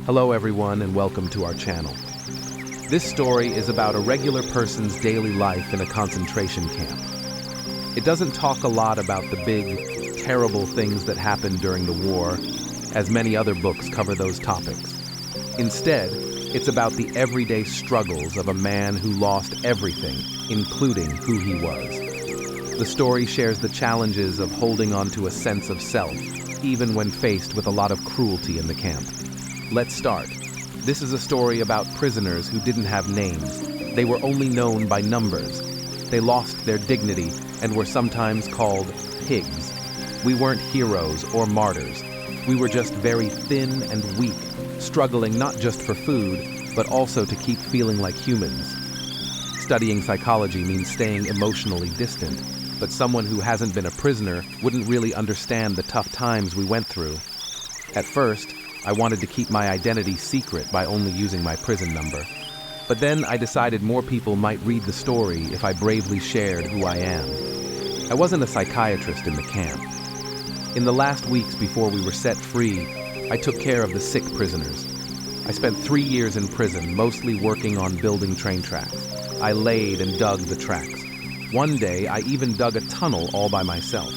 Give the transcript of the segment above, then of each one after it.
Hello everyone and welcome to our channel. This story is about a regular person's daily life in a concentration camp. It doesn't talk a lot about the big, terrible things that happened during the war, as many other books cover those topics. Instead, it's about the everyday struggles of a man who lost everything, including who he was. The story shares the challenges of holding on to a sense of self, even when faced with a lot of cruelty in the camp. Let's start. This is a story about prisoners who didn't have names. They were only known by numbers. They lost their dignity and were sometimes called pigs. We weren't heroes or martyrs. We were just very thin and weak, struggling not just for food, but also to keep feeling like humans. Studying psychology means staying emotionally distant, but someone who hasn't been a prisoner wouldn't really understand the tough times we went through. At first, I wanted to keep my identity secret by only using my prison number. But then I decided more people might read the story if I bravely shared who I am. I wasn't a psychiatrist in the camp. In the last weeks before we were set free, I took care of the sick prisoners. I spent 3 years in prison, mostly working on building train tracks. I laid and dug the tracks. One day, I even dug a tunnel all by myself.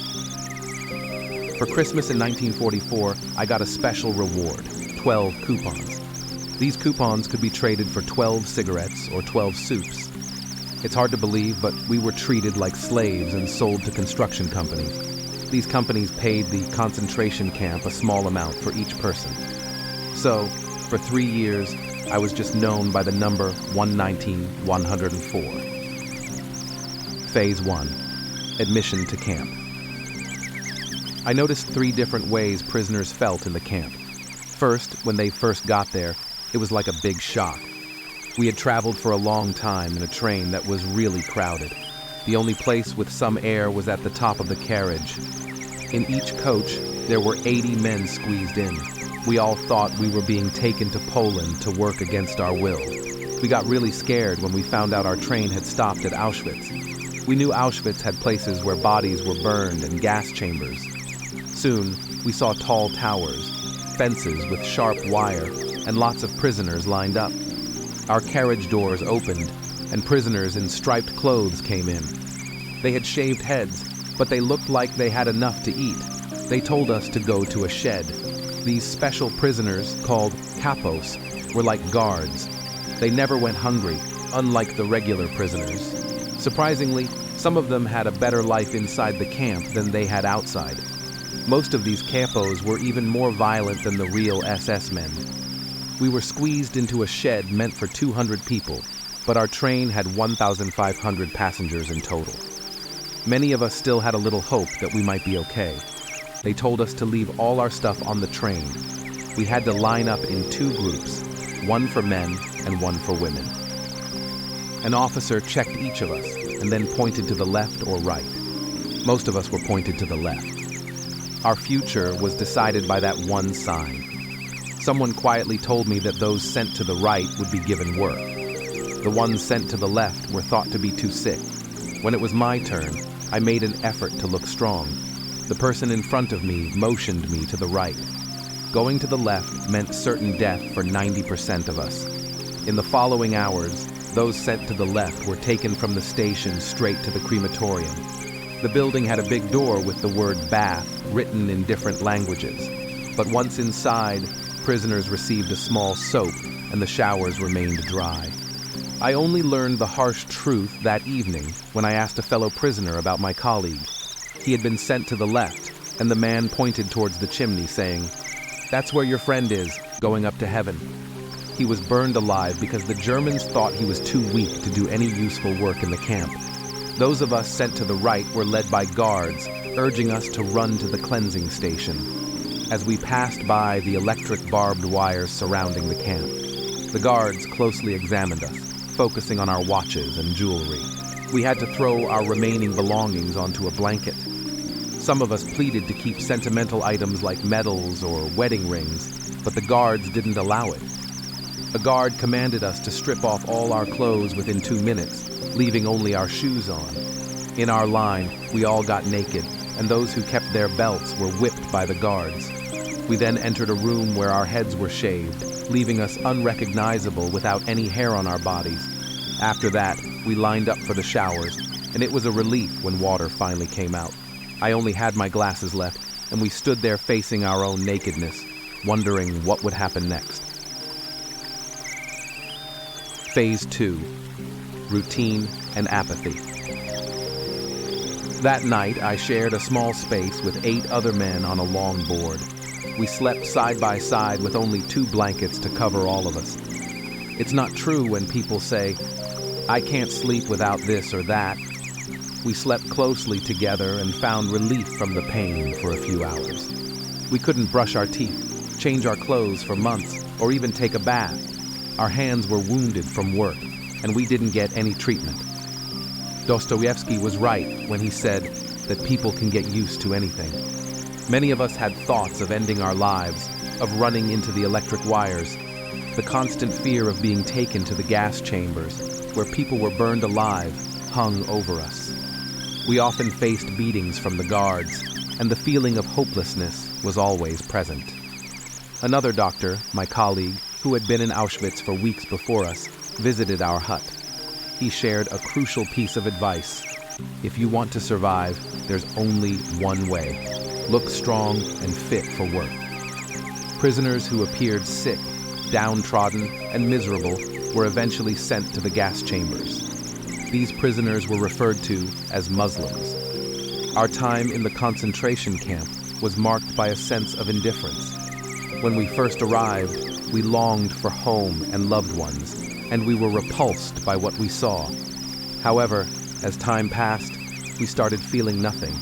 For Christmas in 1944, I got a special reward, 12 coupons. These coupons could be traded for 12 cigarettes or 12 soups. It's hard to believe, but we were treated like slaves and sold to construction companies. These companies paid the concentration camp a small amount for each person. So, for 3 years, I was just known by the number 119-104. Phase 1. Admission to camp. I noticed 3 different ways prisoners felt in the camp. First, when they first got there, it was like a big shock. We had traveled for a long time in a train that was really crowded. The only place with some air was at the top of the carriage. In each coach, there were 80 men squeezed in. We all thought we were being taken to Poland to work against our will. We got really scared when we found out our train had stopped at Auschwitz. We knew Auschwitz had places where bodies were burned and gas chambers. Soon, we saw tall towers, fences with sharp wire, and lots of prisoners lined up. Our carriage doors opened, and prisoners in striped clothes came in. They had shaved heads, but they looked like they had enough to eat. They told us to go to a shed. These special prisoners, called capos, were like guards. They never went hungry, unlike the regular prisoners. Surprisingly, some of them had a better life inside the camp than they had outside. Most of these capos were even more violent than the real SS men. We were squeezed into a shed meant for 200 people, but our train had 1,500 passengers in total. Many of us still had a little hope that we might be okay. They told us to leave all our stuff on the train. We had to line up in 2 groups, one for men and one for women. An officer checked each of us and then pointed to the left or right. Most of us were pointed to the left. Our future was decided by that one sign. Someone quietly told me that those sent to the right would be given work. The ones sent to the left were thought to be too sick. When it was my turn, I made an effort to look strong. The person in front of me motioned me to the right. Going to the left meant certain death for 90% of us. In the following hours, those sent to the left were taken from the station straight to the crematorium. The building had a big door with the word bath written in different languages. But once inside, prisoners received a small soap and the showers remained dry. I only learned the harsh truth that evening when I asked a fellow prisoner about my colleague. He had been sent to the left, and the man pointed towards the chimney, saying, "That's where your friend is, going up to heaven." He was burned alive because the Germans thought he was too weak to do any useful work in the camp. Those of us sent to the right were led by guards, urging us to run to the cleansing station. As we passed by the electric barbed wires surrounding the camp, the guards closely examined us, focusing on our watches and jewelry. We had to throw our remaining belongings onto a blanket. Some of us pleaded to keep sentimental items like medals or wedding rings, but the guards didn't allow it. A guard commanded us to strip off all our clothes within 2 minutes, leaving only our shoes on. In our line, we all got naked, and those who kept their belts were whipped by the guards. We then entered a room where our heads were shaved, leaving us unrecognizable without any hair on our bodies. After that, we lined up for the showers, and it was a relief when water finally came out. I only had my glasses left, and we stood there facing our own nakedness, wondering what would happen next. Phase 2. Routine and apathy. That night, I shared a small space with 8 other men on a long board. We slept side by side with only 2 blankets to cover all of us. It's not true when people say, "I can't sleep without this or that." We slept closely together and found relief from the pain for a few hours. We couldn't brush our teeth, change our clothes for months, or even take a bath. Our hands were wounded from work, and we didn't get any treatment. Dostoevsky was right when he said that people can get used to anything. Many of us had thoughts of ending our lives, of running into the electric wires, the constant fear of being taken to the gas chambers, where people were burned alive, hung over us. We often faced beatings from the guards, and the feeling of hopelessness was always present. Another doctor, my colleague, who had been in Auschwitz for weeks before us, visited our hut. He shared a crucial piece of advice. If you want to survive, there's only one way. Look strong and fit for work. Prisoners who appeared sick, downtrodden, and miserable were eventually sent to the gas chambers. These prisoners were referred to as Muslims. Our time in the concentration camp was marked by a sense of indifference. When we first arrived, we longed for home and loved ones, and we were repulsed by what we saw. However, as time passed, we started feeling nothing.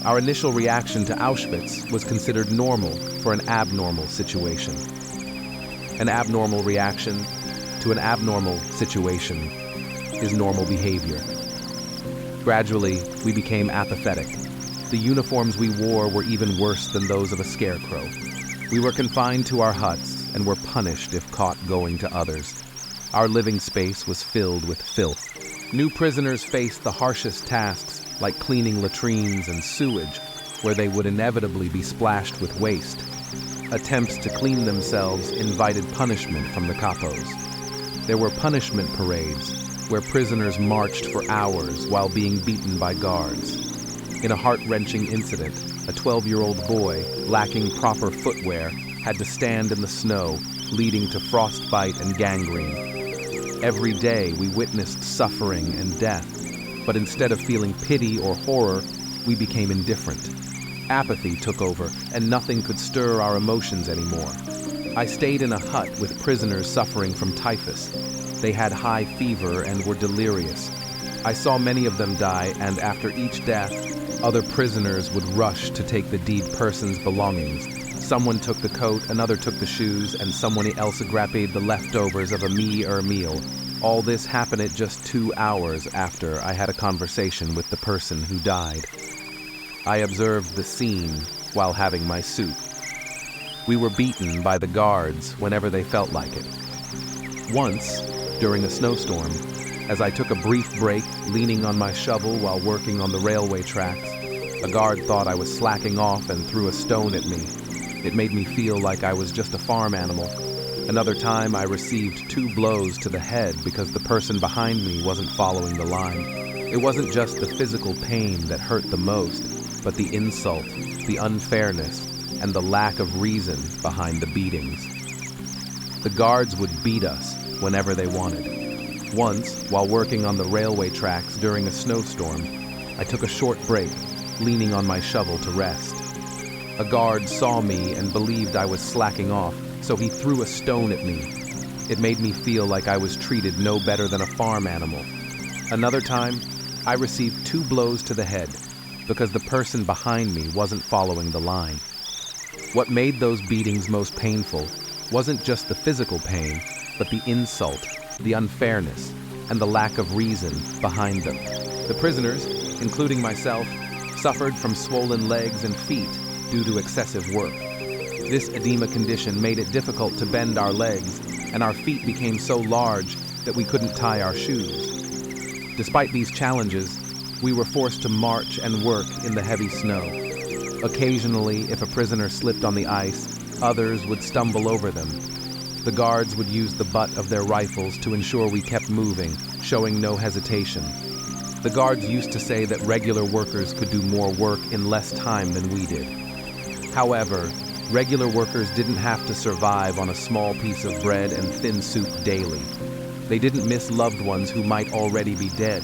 Our initial reaction to Auschwitz was considered normal for an abnormal situation. An abnormal reaction to an abnormal situation is normal behavior. Gradually, we became apathetic. The uniforms we wore were even worse than those of a scarecrow. We were confined to our huts and were punished if caught going to others. Our living space was filled with filth. New prisoners faced the harshest tasks, like cleaning latrines and sewage, where they would inevitably be splashed with waste. Attempts to clean themselves invited punishment from the capos. There were punishment parades, where prisoners marched for hours while being beaten by guards. In a heart-wrenching incident, a 12-year-old boy, lacking proper footwear, had to stand in the snow, leading to frostbite and gangrene. Every day we witnessed suffering and death, but instead of feeling pity or horror, we became indifferent. Apathy took over, and nothing could stir our emotions anymore. I stayed in a hut with prisoners suffering from typhus. They had high fever and were delirious. I saw many of them die, and after each death, other prisoners would rush to take the dead person's belongings. Someone took the coat, another took the shoes, and someone else grabbed the leftovers of a meal. All this happened at just 2 hours after I had a conversation with the person who died. I observed the scene while having my soup. We were beaten by the guards whenever they felt like it. Once, during a snowstorm, as I took a brief break leaning on my shovel while working on the railway tracks, a guard thought I was slacking off and threw a stone at me. It made me feel like I was just a farm animal. Another time I received 2 blows to the head because the person behind me wasn't following the line. It wasn't just the physical pain that hurt the most, but the insult, the unfairness, and the lack of reason behind the beatings. The guards would beat us whenever they wanted. Once, while working on the railway tracks during a snowstorm, I took a short break, leaning on my shovel to rest. A guard saw me and believed I was slacking off, so he threw a stone at me. It made me feel like I was treated no better than a farm animal. Another time, I received 2 blows to the head because the person behind me wasn't following the line. What made those beatings most painful wasn't just the physical pain, but the insult, the unfairness, and the lack of reason behind them. The prisoners, including myself, suffered from swollen legs and feet due to excessive work. This edema condition made it difficult to bend our legs, and our feet became so large that we couldn't tie our shoes. Despite these challenges, we were forced to march and work in the heavy snow. Occasionally, if a prisoner slipped on the ice, Others would stumble over them. The guards would use the butt of their rifles to ensure we kept moving, showing no hesitation. The guards used to say that regular workers could do more work in less time than we did. However, regular workers didn't have to survive on a small piece of bread and thin soup daily. They didn't miss loved ones who might already be dead,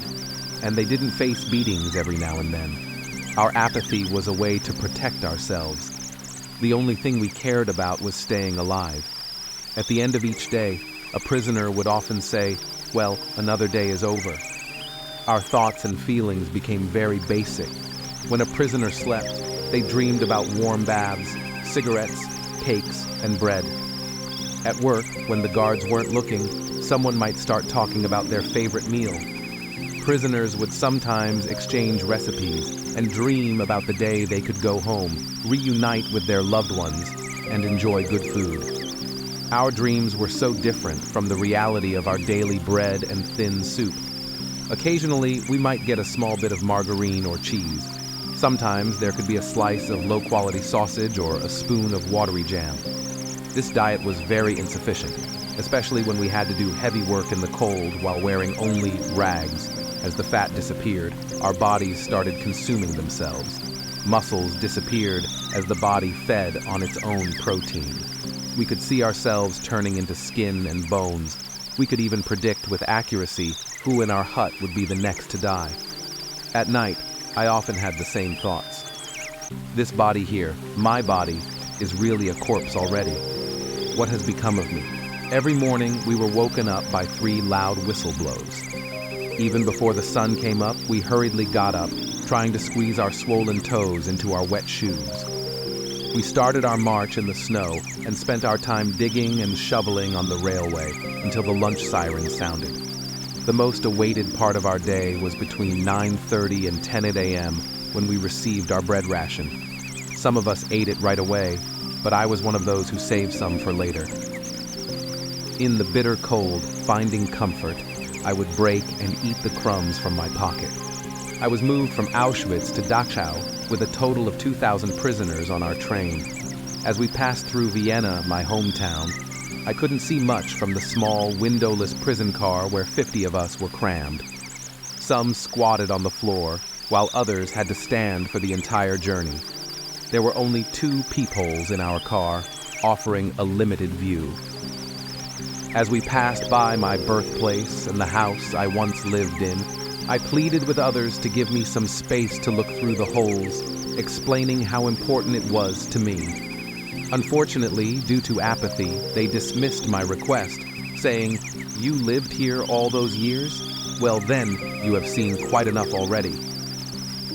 and they didn't face beatings every now and then. Our apathy was a way to protect ourselves. The only thing we cared about was staying alive. At the end of each day, a prisoner would often say, "Well, another day is over." Our thoughts and feelings became very basic. When a prisoner slept, they dreamed about warm baths, cigarettes, cakes, and bread. At work, when the guards weren't looking, someone might start talking about their favorite meal. Prisoners would sometimes exchange recipes and dream about the day they could go home, reunite with their loved ones, and enjoy good food. Our dreams were so different from the reality of our daily bread and thin soup. Occasionally, we might get a small bit of margarine or cheese. Sometimes there could be a slice of low-quality sausage or a spoon of watery jam. This diet was very insufficient, especially when we had to do heavy work in the cold while wearing only rags. As the fat disappeared, our bodies started consuming themselves. Muscles disappeared as the body fed on its own protein. We could see ourselves turning into skin and bones. We could even predict with accuracy who in our hut would be the next to die. At night, I often had the same thoughts. This body here, my body, is really a corpse already. What has become of me? Every morning, we were woken up by 3 loud whistle blows. Even before the sun came up, we hurriedly got up, trying to squeeze our swollen toes into our wet shoes. We started our march in the snow and spent our time digging and shoveling on the railway until the lunch siren sounded. The most awaited part of our day was between 9:30 and 10 a.m. when we received our bread ration. Some of us ate it right away, but I was one of those who saved some for later. In the bitter cold, finding comfort, I would break and eat the crumbs from my pocket. I was moved from Auschwitz to Dachau with a total of 2,000 prisoners on our train. As we passed through Vienna, my hometown, I couldn't see much from the small, windowless prison car where 50 of us were crammed. Some squatted on the floor, while others had to stand for the entire journey. There were only 2 peepholes in our car, offering a limited view. As we passed by my birthplace and the house I once lived in, I pleaded with others to give me some space to look through the holes, explaining how important it was to me. Unfortunately, due to apathy, they dismissed my request, saying, "You lived here all those years? Well then, you have seen quite enough already."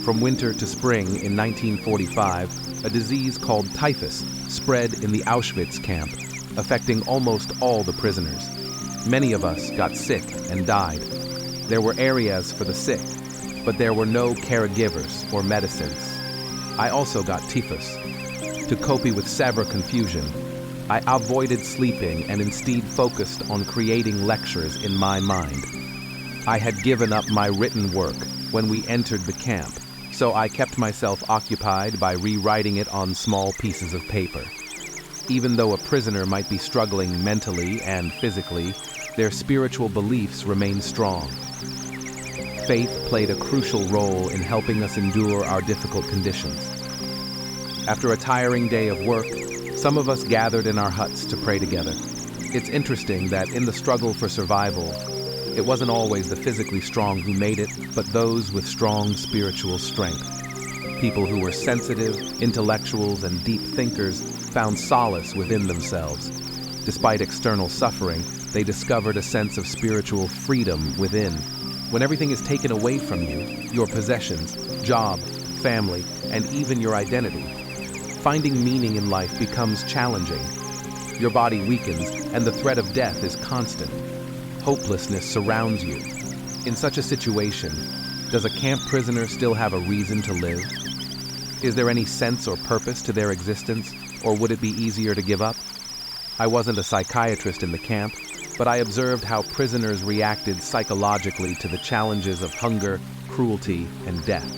From winter to spring in 1945, a disease called typhus spread in the Auschwitz camp, affecting almost all the prisoners. Many of us got sick and died. There were areas for the sick, but there were no caregivers or medicines. I also got typhus. To cope with severe confusion, I avoided sleeping and instead focused on creating lectures in my mind. I had given up my written work when we entered the camp, so I kept myself occupied by rewriting it on small pieces of paper. Even though a prisoner might be struggling mentally and physically, their spiritual beliefs remained strong. Faith played a crucial role in helping us endure our difficult conditions. After a tiring day of work, some of us gathered in our huts to pray together. It's interesting that in the struggle for survival, it wasn't always the physically strong who made it, but those with strong spiritual strength. People who were sensitive, intellectuals, and deep thinkers found solace within themselves. Despite external suffering, they discovered a sense of spiritual freedom within. When everything is taken away from you, your possessions, job, family, and even your identity, finding meaning in life becomes challenging. Your body weakens, and the threat of death is constant. Hopelessness surrounds you. In such a situation, does a camp prisoner still have a reason to live? Is there any sense or purpose to their existence, or would it be easier to give up? I wasn't a psychiatrist in the camp, but I observed how prisoners reacted psychologically to the challenges of hunger, cruelty, and death.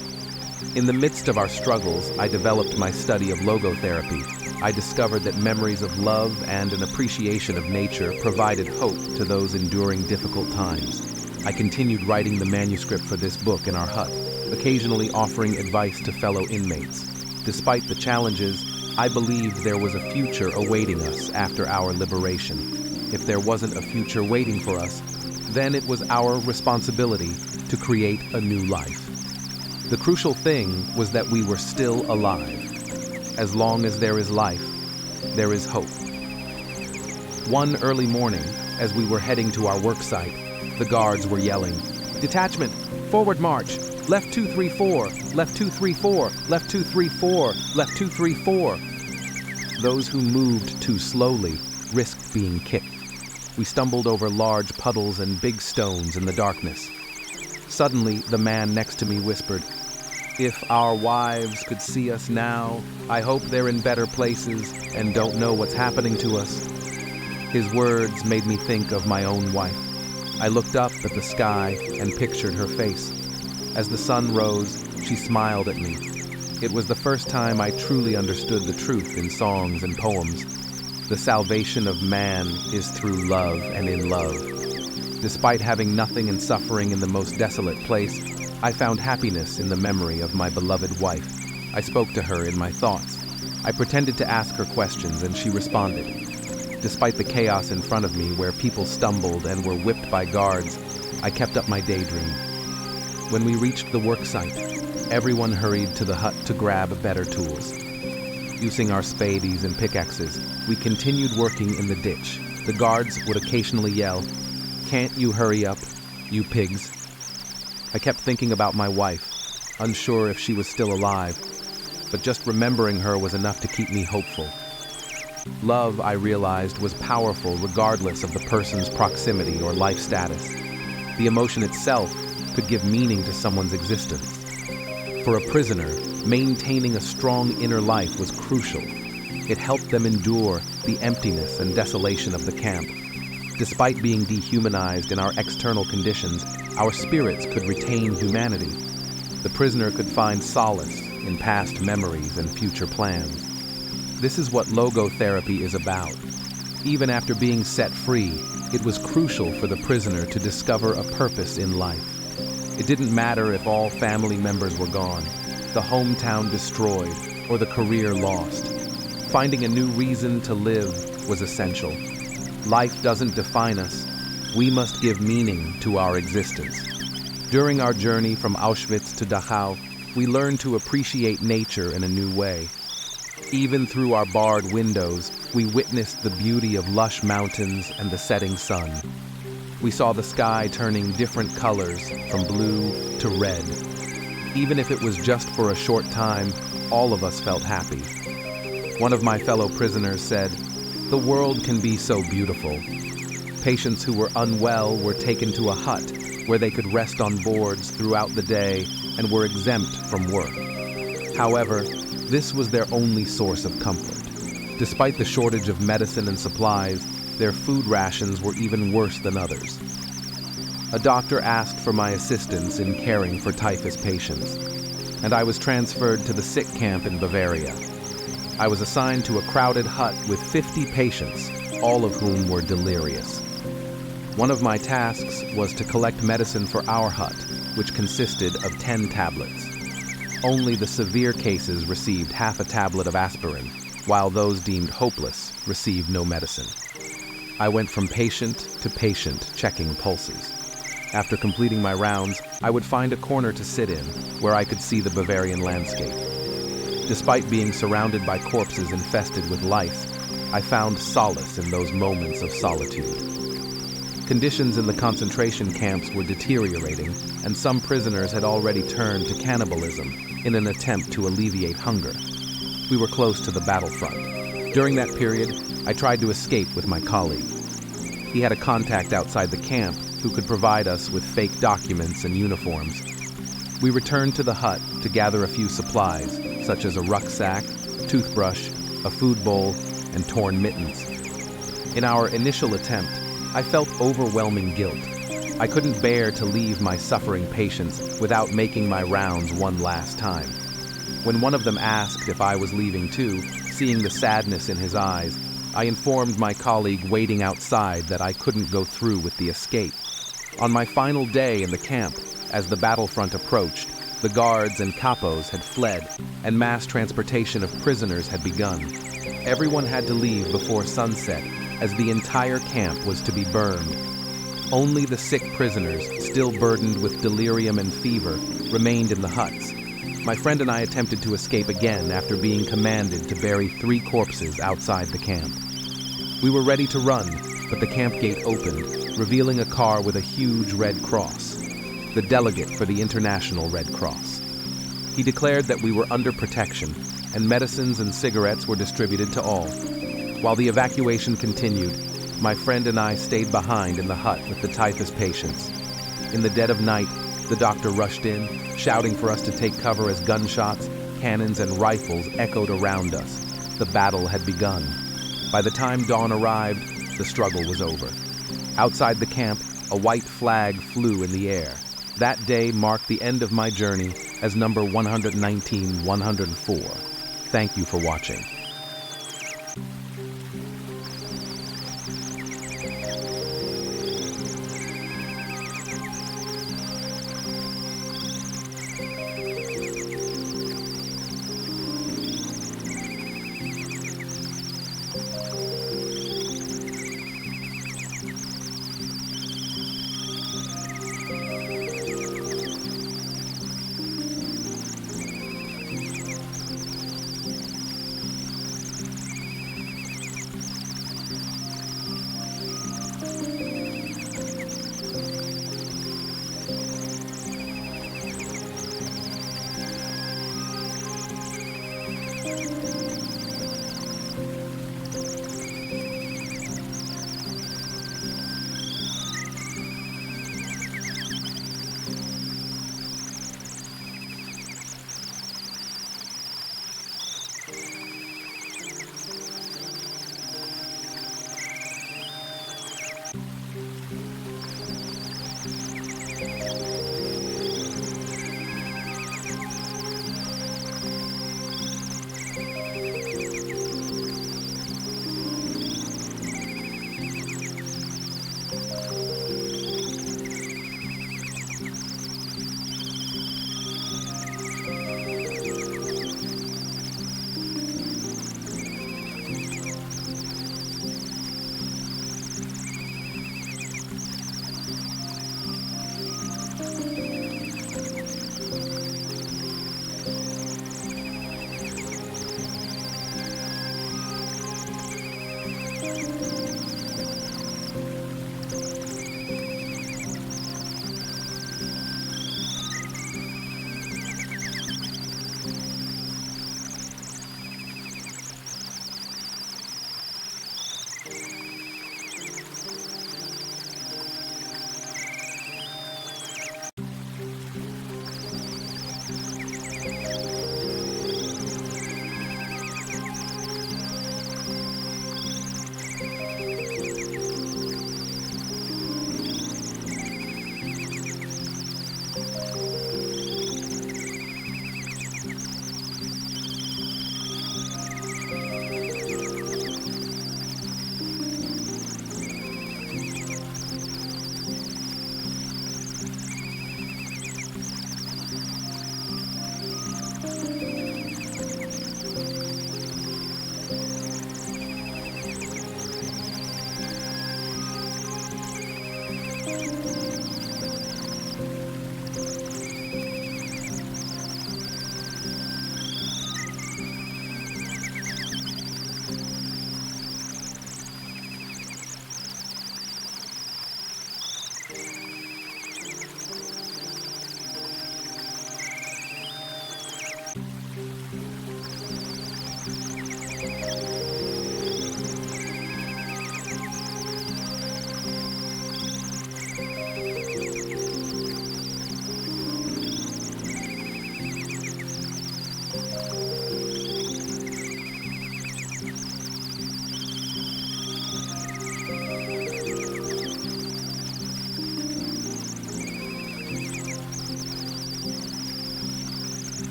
In the midst of our struggles, I developed my study of logotherapy. I discovered that memories of love and an appreciation of nature provided hope to those enduring difficult times. I continued writing the manuscript for this book in our hut, occasionally offering advice to fellow inmates. Despite the challenges, I believed there was a future awaiting us after our liberation. If there wasn't a future waiting for us, then it was our responsibility to create a new life. The crucial thing was that we were still alive. As long as there is life, there is hope. One early morning, as we were heading to our work site, the guards were yelling, "Detachment, forward march, left 234, left 234, left 234, left 234. Those who moved too slowly risked being kicked. We stumbled over large puddles and big stones in the darkness. Suddenly, the man next to me whispered, "If our wives could see us now, I hope they're in better places and don't know what's happening to us." His words made me think of my own wife. I looked up at the sky and pictured her face. As the sun rose, she smiled at me. It was the first time I truly understood the truth in songs and poems. The salvation of man is through love and in love. Despite having nothing and suffering in the most desolate place, I found happiness in the memory of my beloved wife. I spoke to her in my thoughts. I pretended to ask her questions and she responded. Despite the chaos in front of me where people stumbled and were whipped by guards, I kept up my daydream. When we reached the work site, everyone hurried to the hut to grab better tools. Using our spades and pickaxes, we continued working in the ditch. The guards would occasionally yell, "Can't you hurry up, you pigs?" I kept thinking about my wife, unsure if she was still alive, but just remembering her was enough to keep me hopeful. Love, I realized, was powerful regardless of the person's proximity or life status. The emotion itself could give meaning to someone's existence. For a prisoner, maintaining a strong inner life was crucial. It helped them endure the emptiness and desolation of the camp. Despite being dehumanized in our external conditions, our spirits could retain humanity. The prisoner could find solace in past memories and future plans. This is what logotherapy is about. Even after being set free, it was crucial for the prisoner to discover a purpose in life. It didn't matter if all family members were gone, the hometown destroyed, or the career lost. Finding a new reason to live was essential. Life doesn't define us. We must give meaning to our existence. During our journey from Auschwitz to Dachau, we learned to appreciate nature in a new way. Even through our barred windows, we witnessed the beauty of lush mountains and the setting sun. We saw the sky turning different colors from blue to red. Even if it was just for a short time, all of us felt happy. One of my fellow prisoners said, "The world can be so beautiful." Patients who were unwell were taken to a hut where they could rest on boards throughout the day and were exempt from work. However, this was their only source of comfort. Despite the shortage of medicine and supplies, their food rations were even worse than others. A doctor asked for my assistance in caring for typhus patients, and I was transferred to the sick camp in Bavaria. I was assigned to a crowded hut with 50 patients, all of whom were delirious. One of my tasks was to collect medicine for our hut, which consisted of 10 tablets. Only the severe cases received half a tablet of aspirin, while those deemed hopeless received no medicine. I went from patient to patient checking pulses. After completing my rounds, I would find a corner to sit in, where I could see the Bavarian landscape. Despite being surrounded by corpses infested with lice, I found solace in those moments of solitude. Conditions in the concentration camps were deteriorating, and some prisoners had already turned to cannibalism in an attempt to alleviate hunger. We were close to the battlefront. During that period, I tried to escape with my colleague. He had a contact outside the camp who could provide us with fake documents and uniforms. We returned to the hut to gather a few supplies, such as a rucksack, toothbrush, a food bowl, and torn mittens. In our initial attempt, I felt overwhelming guilt. I couldn't bear to leave my suffering patients without making my rounds one last time. When one of them asked if I was leaving too, seeing the sadness in his eyes, I informed my colleague waiting outside that I couldn't go through with the escape. On my final day in the camp, as the battlefront approached, the guards and capos had fled, and mass transportation of prisoners had begun. Everyone had to leave before sunset, as the entire camp was to be burned. Only the sick prisoners, still burdened with delirium and fever, remained in the huts. My friend and I attempted to escape again after being commanded to bury 3 corpses outside the camp. We were ready to run, but the camp gate opened, revealing a car with a huge red cross, the delegate for the International Red Cross. He declared that we were under protection, and medicines and cigarettes were distributed to all. While the evacuation continued, my friend and I stayed behind in the hut with the typhus patients. In the dead of night, the doctor rushed in, shouting for us to take cover as gunshots, cannons, and rifles echoed around us. The battle had begun. By the time dawn arrived, the struggle was over. Outside the camp, a white flag flew in the air. That day marked the end of my journey as number 119-104. Thank you for watching.